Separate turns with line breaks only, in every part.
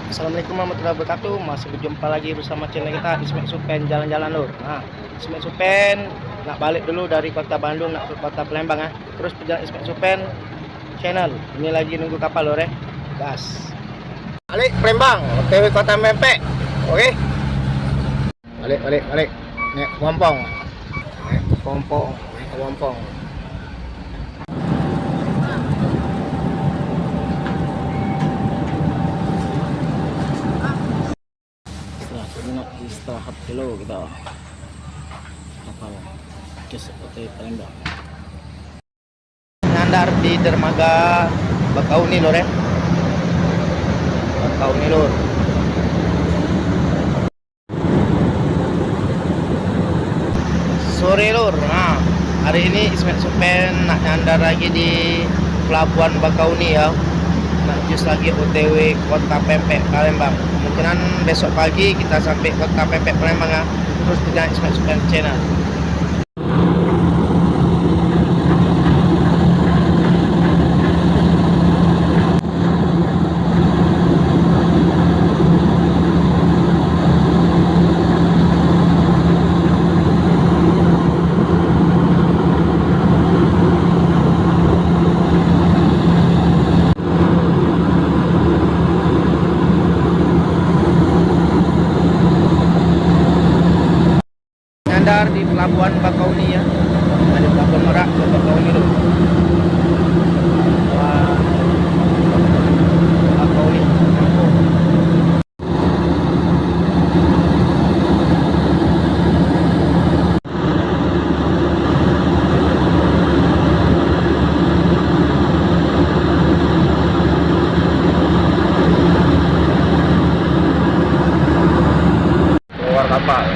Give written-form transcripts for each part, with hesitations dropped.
Assalamualaikum warahmatullahi wabarakatuh. Masih berjumpa lagi bersama channel kita Ismet Supen Jalan-Jalan Lur. Nah, Ismet Supen nak balik dulu dari kota Bandung nak ke kota Palembang ya. Terus perjalanan Ismet Supen channel. Ini lagi nunggu kapal lur ya. Gas. Balik Palembang, OTW kota Mempek. Oke. Balik. Naik Pompong. Naik Pompong. Nak istirahat dulu kita kapal ke OTW Palembang. Ngandar di dermaga Bakauni lor ya. Bakauni lor. Sore lor. Nah, hari ini Ismet Supen nak nyandar lagi di pelabuhan Bakauni ya. Nak jus lagi OTW kota Pempek Palembang. Kemungkinan besok pagi kita sampai kota Pempek Palembang ya. Terus dengan Ismet Supen channel. Nyandar di pelabuhan Bakauni ya. Ada pelabuhan Merak ke Bakauni dulu. Wah, Bakauni. Keluar kapal.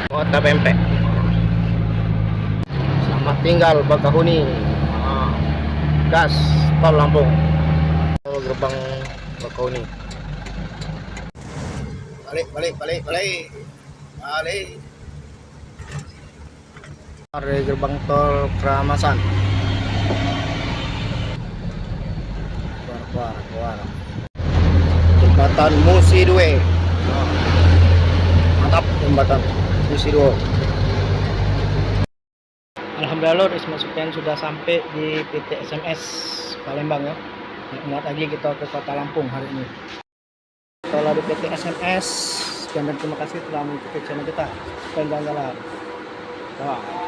Kota Pempek. Selamat tinggal Bakahuni. Gas tol Lampung. Tol gerbang Bakahuni. Balik. Dari gerbang tol Keramasan. Keluar. Jembatan Musi Due. Mantap jembatan Musi Due. Alhamdulillah lor, Ismet Supen sudah sampai di PT SMS Palembang ya. Ingat lagi kita ke kota Lampung hari ini. Kalau di PT SMS, sekian dan terima kasih telah mengikuti channel kita. Supen Jalan-Jalan. Wah.